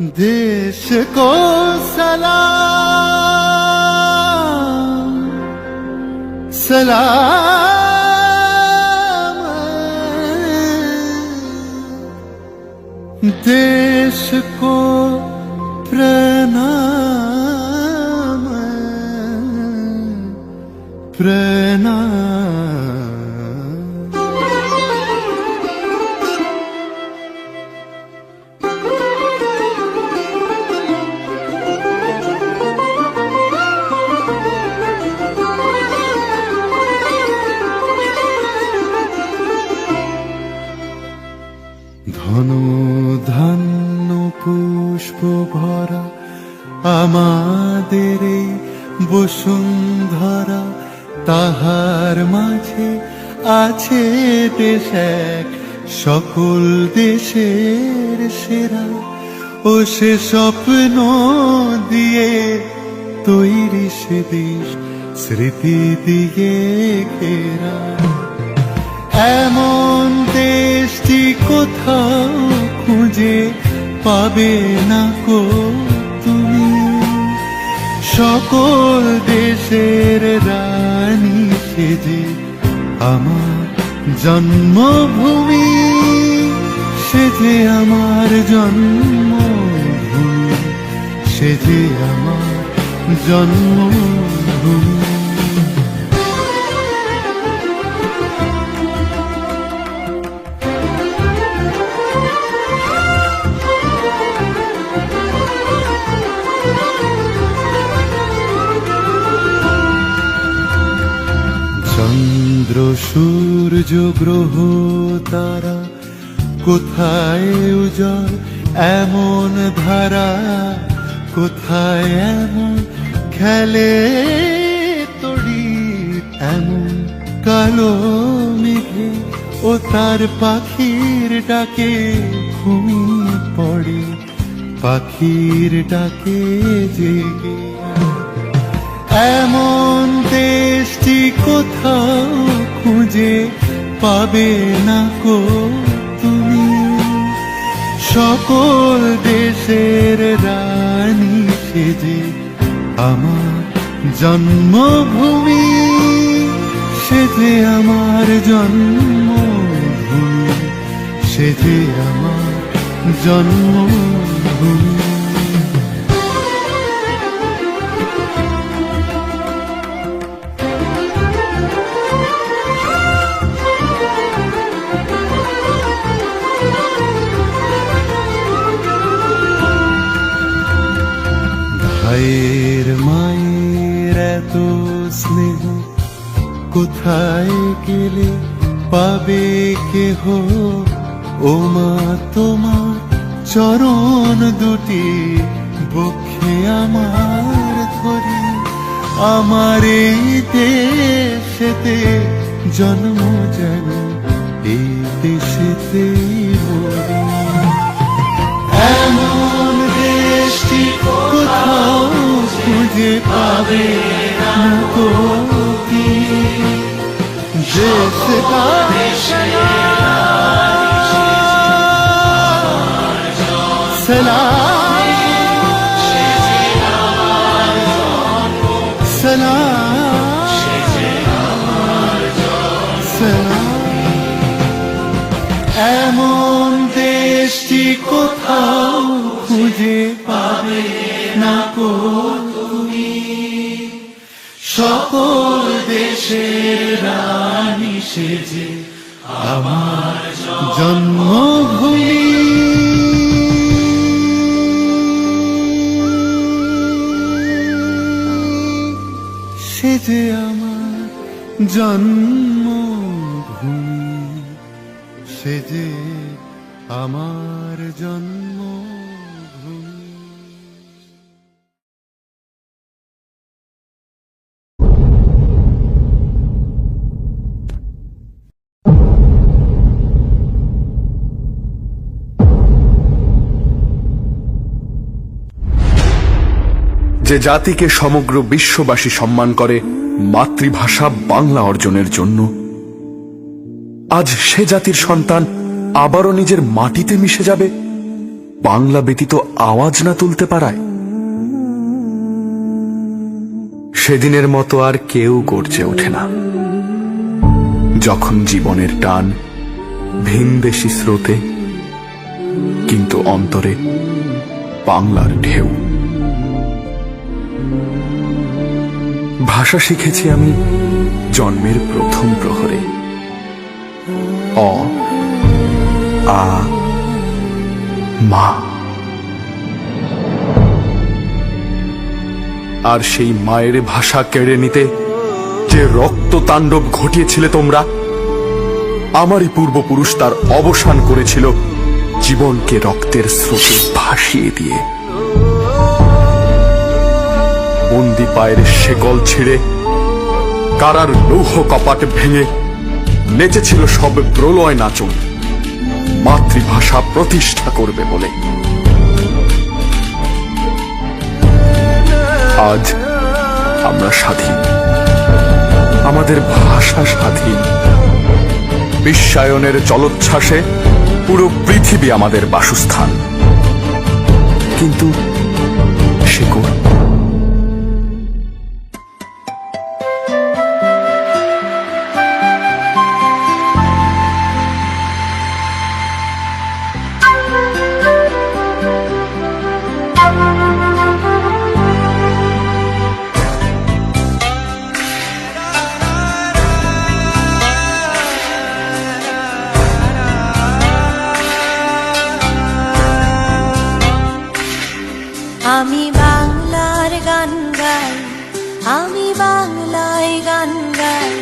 देश को सलाम सलाम, देश को प्रणाम प्रणाम। ধন ধান্য পুষ্প ভরা আমাদের এই বসুন্ধরা, তাহার মাঝে আছে দেশ এক সকল দেশের সেরা। ও সে স্বপ্ন দিয়ে তৈরি সে দেশ স্মৃতি দিয়ে ঘেরা। এমন দেশটি কোথাও খুঁজে পাবে না কো তুমি, সকল দেশের রানী সেজে আমার জন্মভূমি, সেজে আমার জন্মভূমি, সেজে আমার জন্মভূমি। চন্দ্র সূর্য গ্রহ তারা কোথায় উজ্জ্বল এমন ধারা, কোথায় এমন খেলে তড়ি এমন কালো মেঘে, ও তার পাখির ডাকে ঘুমিয়ে পড়ে পাখির ডাকে জেগে। এমন দেশটি কোথাও খুঁজে পাবে না কো তুমি, সকল দেশের রানী সেজে আমার জন্মভূমি, সেজে আমার জন্মভূমি, সেজে আমার জন্মভূমি। ভাইয়ের মায়ের এত স্নেহ কোথায় গেলে পাবে কেহ, ও মা তোমার চরণ দুটি বক্ষে আমার ধরি। আমার এই দেশেতে জন্ম যেন এই দেশেতেই মরি। এমন দেশটি কোথাও খুঁজে পাবে না কো তুমি, দেশ का सलाम सलाम सलाम। এমন দেশটি কোথাও খুঁজে পাবে না কো তুমি, সকল দেশের রানী সেজে আমার জন্মভূমি, সেজে আমার জন্মভূমি, সেজে আমার জন্মভূমি। যে জাতিকে সমগ্র বিশ্ববাসী সম্মান করে মাতৃভাষা বাংলা অর্জনের জন্য, আজ সে জাতির সন্তান আবারও নিজের মাটিতে মিশে যাবে বাংলা ব্যতীত আওয়াজ না তুলতে পারায়? সেদিনের মতো আর কেউ গর্জে ওঠে না যখন জীবনের টান ভিনদেশি স্রোতে, কিন্তু অন্তরে বাংলার ঢেউ। ভাষা শিখেছি আমি জন্মের প্রথম প্রহরে। অ আ মা। আর সেই মায়ের ভাষা কেড়ে নিতে যে রক্ত তাণ্ডব ঘটিয়েছিলে তোমরা, আমারই পূর্বপুরুষ তার অবসান করেছিল জীবনকে রক্তের স্রোতে ভাসিয়ে দিয়ে। বন্দি পায়ের শেকল ছিঁড়ে কারার লৌহ কপাট ভেঙে নেচেছিল সব প্রলয় নাচন মাতৃভাষা প্রতিষ্ঠা করবে বলে। আজ আমরা স্বাধীন, আমাদের ভাষা স্বাধীন। বিশ্বায়নের জলোচ্ছ্বাসে পুরো পৃথিবী আমাদের বাসস্থান, কিন্তু শেকড় আমি বাংলার গান গাই, আমি বাংলায় গান গাই,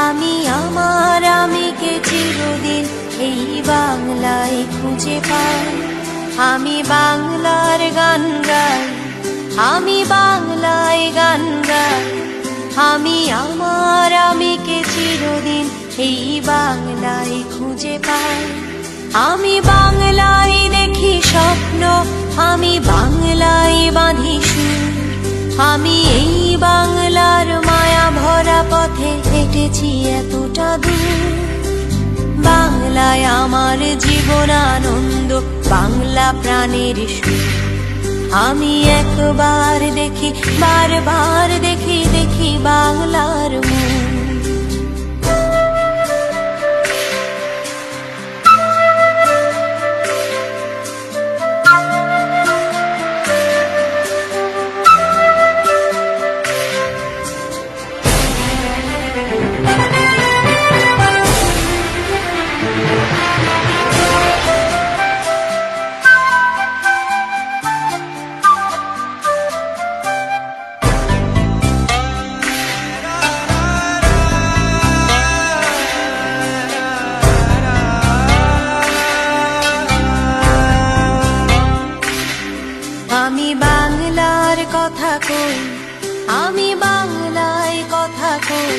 আমি আমার আমিকে চিরদিন এই বাংলায় খুঁজে পাই। আমি বাংলার গান গাই, আমি বাংলায় গান গাই, আমি আমার আমিকে চিরদিন এই বাংলায় খুঁজে পাই। আমি বাংলায় দেখি স্বপ্ন, আমি বাংলায় বাঁধি সুর, আমি এই বাংলার মায়া ভরা পথে হেঁটেছি এতটা দূর। বাংলায় আমার জীবন আনন্দ, বাংলা প্রাণের সুর। আমি একবার দেখি, বারবার দেখি, দেখি বাংলার মুখ। আমি বাংলার কথা কই, আমি বাংলায় কথা কই,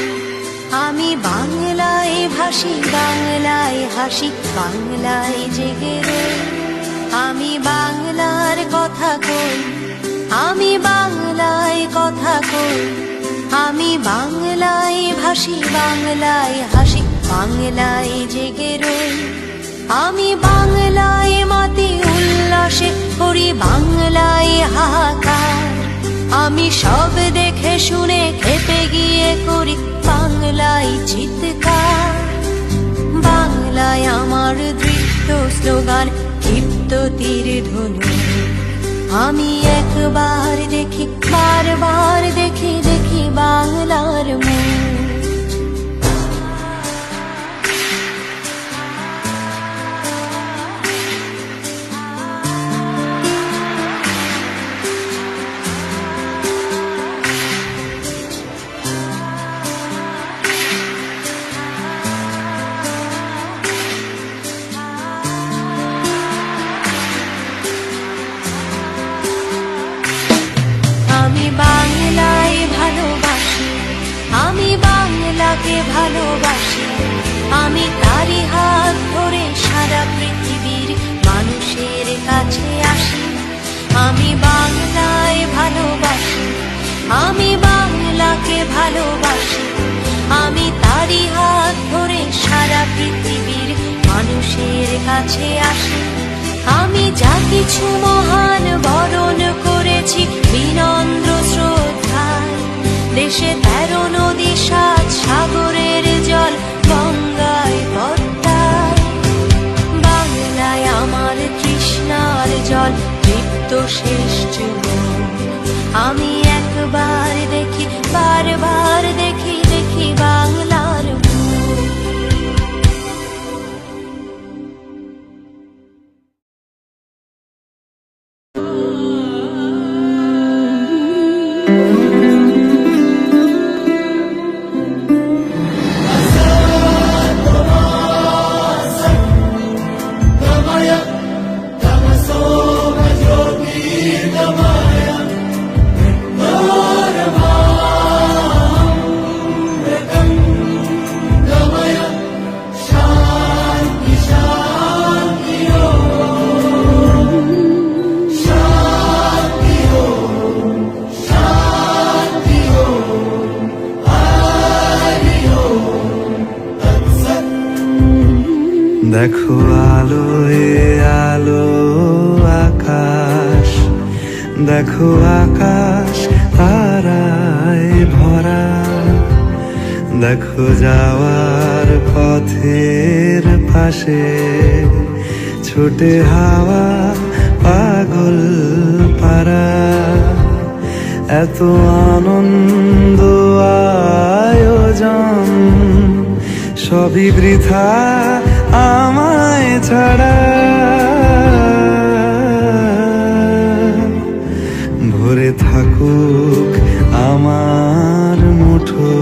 আমি বাংলায় ভাসি, বাংলায় হাসি, বাংলায় জেগে রই। আমি বাংলার কথা কই, আমি বাংলায় কথা কই, আমি বাংলায় ভাসি, বাংলায় হাসি, বাংলায় জেগে রই। আমি বাংলায় মাতি উল্লাসে করি, বাংলায় হাহাকার। আমি সব দেখে শুনে খেপে গিয়ে করি বাংলায় চিৎকার। বাংলায় আমার দৃপ্ত স্লোগান, ক্ষিপ্ত তীর ধনু। আমি একবার দেখি, বারবার দেখি, দেখি বাংলার মুখ। আমি বাংলায় ভালোবাসি, আমি বাংলাকে ভালোবাসি, আমি তারি হাত ধরে সারা পৃথিবীর মানুষের কাছে আসি। আমি বাংলায় ভালোবাসি, আমি বাংলাকে ভালোবাসি, আমি তারি হাত ধরে সারা পৃথিবীর মানুষের কাছে আসি। আমি যা কিছু মহান বরণ করেছি বিনম্র শ্রদ্ধায়। দেশে 13 নদী 7 সাগরের জল গঙ্গায় পদ্মায়। বাংলায় আমার তৃষ্ণার জল তৃপ্ত শেষ জীবন। আমি একবার দেখি বারবার দেখি দেখি বাংলার মুখ। দেখো আলোয় আলো আকাশ, দেখো আকাশ তারায় ভরা। দেখো যাওয়ার পথের পাশে ছোটে হাওয়া পাগল পারা। এত আনন্দ আয়োজন সবই বৃথা আমায় ছাড়া। ভরে থাকুক আমার মুঠো,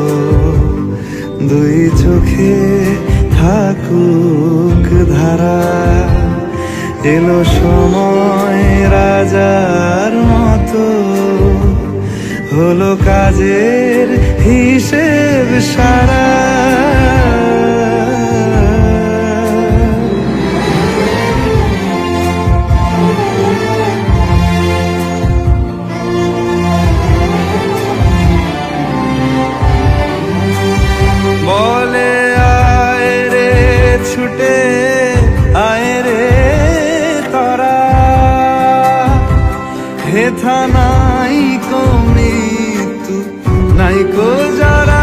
দুই চোখে থাকুক ধারা। এলো সময় রাজার মতো, হলো কাজের হিসেব সারা। বলে আয় রে ছুটে আয় রে তরা, হেথা নাই কো মৃত্যু নাই কো জরা।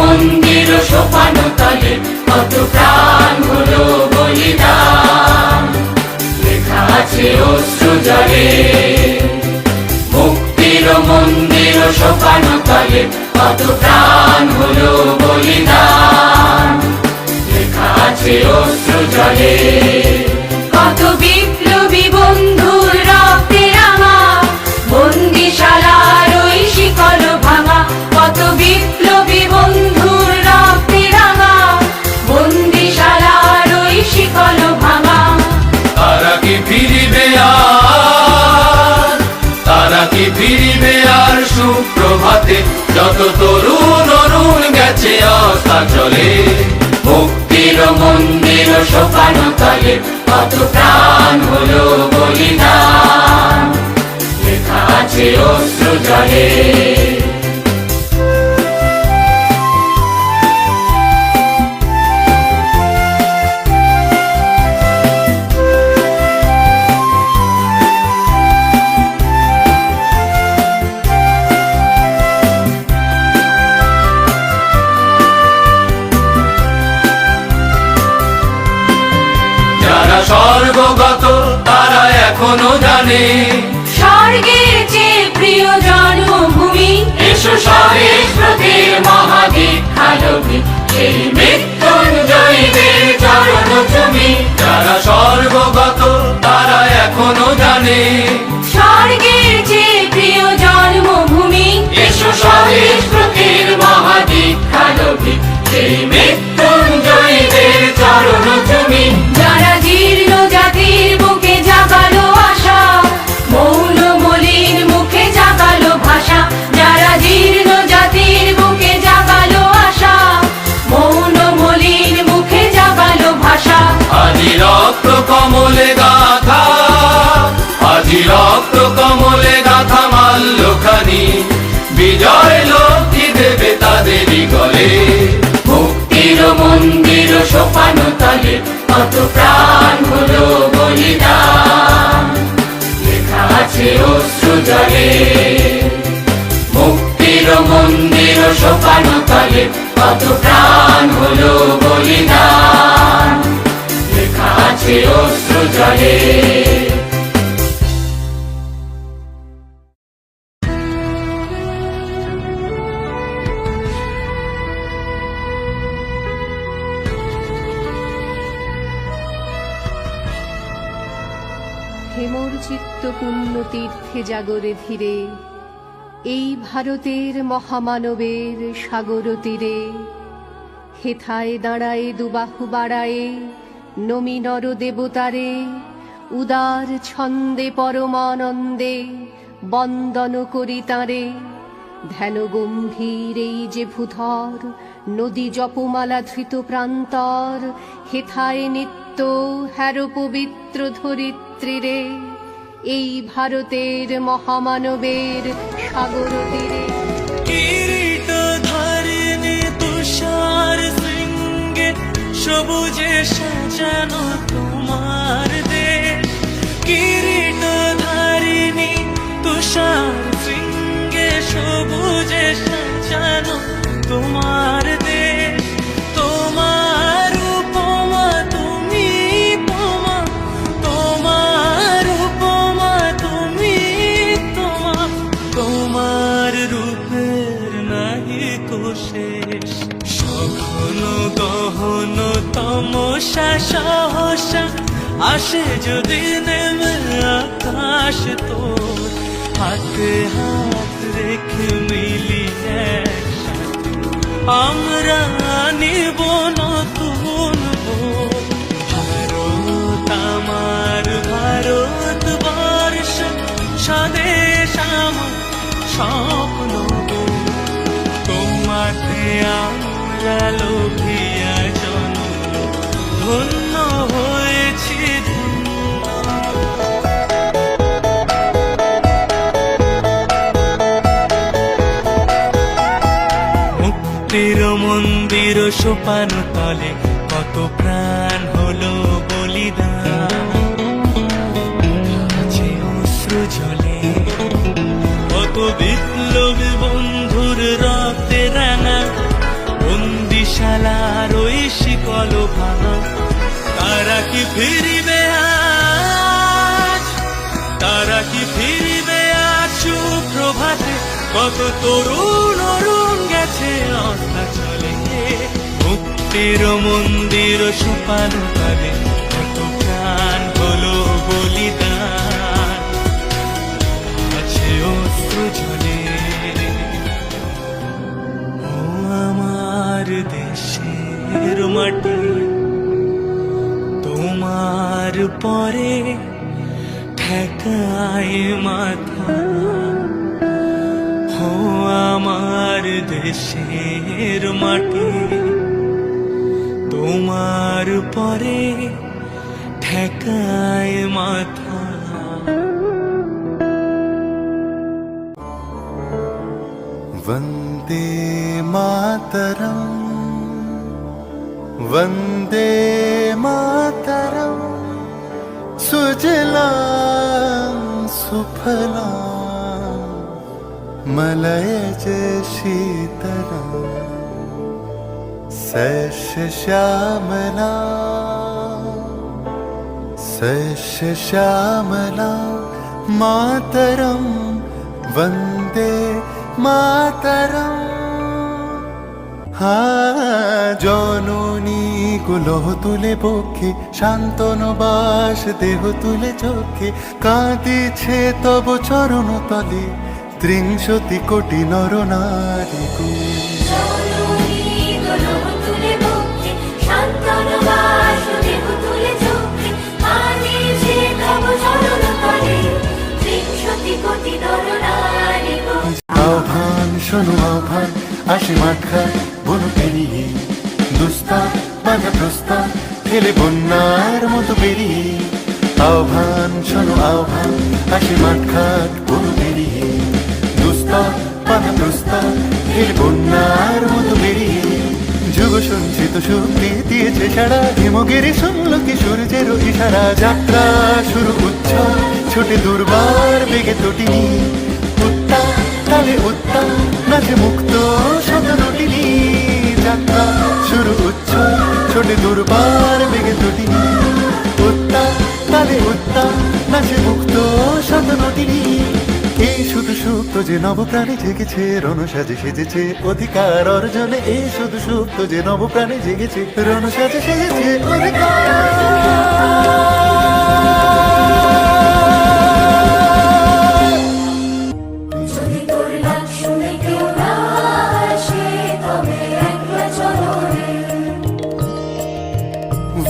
মন্দির সোপানো তলে কত প্রাণ হলো বলিদান, লেখা আছে অশ্রু জলে। মুক্তির মন্দির সোপানো তলে কত প্রাণ হলো বলিদান, লেখা আছে অশ্রু জলে। কত বিপ্লবী বন্ধুর রক্তে রাঙা বন্দিশালার ওই শিকল ভাঙা। কত বিপ্লবী বন্ধুর রক্তে রাঙা বন্দিশালার ওই শিকল ভাঙা। তারা কি ফিরিবে আর, তারা কি ফিরিবে আর সুপ্রভাতে, যত তরুণ অরুণ গেছে আস্থা চলে। মুক্তির মন্দির সোপানো তলে কত প্রাণ হলো বলিদান, লেখা আছে অশ্রু জলে। স্বর্গগত তারা এখনো জানে স্বর্গের চেয়ে প্রিয় জন্মভূমি এসো স্বদেশ ব্রতের মহাদীক্ষালোভী সেই মৃত্যুঞ্জয়ীদের চরণ তুমি যারা স্বর্গগত তারা এখনো জানে স্বর্গের চেয়ে প্রিয় জন্মভূমি এসো স্বদেশ ব্রতের মহাদীক্ষালোভী সেই মৃত্যুঞ্জয়ীদের চরণ তুমি যারা জীর্ণ জাতির বুকে জাগালো আশা মৌন মলিন মুখে জাগালো ভাষা যারা জীর্ণ জাতির বুকে জাগালো আশা মৌন মলিন মুখে জাগালো ভাষা আজি রক্ত কমলে গাথা আজি রক্ত কমলে গাথা মাল্যখানি বিজয় লক্ষ্মী দেবে তাদেরই গলে মুক্তির মন্দির সোপান তলে কত প্রাণ হলো বলিদান লেখা আছে অশ্রু জলে মুক্তির মন্দির সোপান তলে কত প্রাণ হলো বলিদান লেখা আছে অশ্রু জলে হেমর চিত্ত পুণ্য তীর্থে জাগরে ধীরে এই ভারতের মহামানবের সাগর তীরে হেথায় দাঁড়ায় দুবাহু বাড়ায়ে নমি নর দেবতারে উদার ছন্দে পরমানন্দে বন্দন করি তাঁরে ধ্যান গম্ভীর এই যে ভূধর নদী জপমালা ধৃত প্রান্তর হেথায় নিত্য হ্যার পবিত্র ধরিত্রীরে এই ভারতের মহামানবের সাগর তীরে কিরীট ধারিণী তুষার শৃঙ্গে সবুজে সাজানো তোমার দেশ কিরীট ধারিণী তুষার শৃঙ্গে সবুজে সাজানো তোমার দেশ তোমার উপমা তুমি তোমা তোমার উপমা তুমি তোমা তোমার রূপের নাহি কোশেষ সঘন গহন তমসা সহসা আসে যদি নেমে আকাশ তোর হাতে হাত রেখে মিলি একসাথে আমরা নিব নতুন বোধ। ভারত আমার ভারত বর্ষ স্বদেশ আমার স্বপ্ন গো। তোমাতে আমরা লোভিয়া জন্ম ধন্য হয়েছি ধন্য। মুক্তির মন্দির সোপান তলে কত প্রাণ হলো বলিদান আছে অশ্রু জলে কত বিপ্লবী বন্ধুর রক্তে রাঙা বন্দিশালার ওই শিকল ভাঙা তারা কি ফিরিবে আজ তারা কি ফিরিবে আজ সুপ্রভাতে কত তরুণ অরুণ গেছে অস্তাচলে মুক্তির মন্দির সোপান তলে কত প্রাণ হলো বলিদান আছে অশ্রু ঝরে। ও আমার দেশের মাটি তোমার পরে ঠেকায় মাথা ও আমার দেশের মাটি তোমার পরে ঠেকায় মাথা। वन्दे मातरम् वन्दे मातरम् सुजलां सुफलां मलयज शीतलां शस्यश्यामलां सस्य श्यामला मातरं वन्दे मातरम् জননী কুলহ তুলে বক্ষে শান্তনু বাস দেহ তুলে চোখে কাঁদিছে তব চরণ তলে ৩০ কোটি নর নারী আহ্বান শোনো আহ্বান আসে মাঠা বন পেরিয়ে দুস্তা বাধা প্রস্তাব ফেলে বন্যার মতো বেরিয়ে আহ্বান শোনো আহ্বান আসে মাঠঘাট বন পেরিয়ে দুস্তা বাধা প্রস্তাব ফেলে বন্যার মতো বেরিয়ে যুগ সঞ্চিত শক্তি দিয়েছে সারা হিমগিরি শুনল কি সূর্যের ইশারা যাত্রা শুরু উচ্ছল ছোটে দুর্বার বেগে তটিনী উত্তা তালে উত্তা নাচে মুক্ত শতনটিনী যাত্রা শুরু উচ্ছল ছোটে দুর্বার বেগে তটিনী উত্তা তালে উত্তা নাচে মুক্ত শতনটিনী এই শুধু সুপ্ত যে নবপ্রাণে জেগেছে রণসাজে সেজেছে অধিকার অর্জনে এই শুধু সুপ্ত যে নবপ্রাণে জেগেছে রণসাজে সেজেছে অধিকার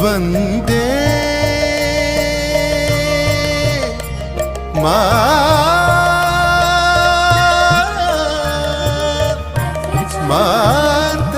वन्दे मातरम्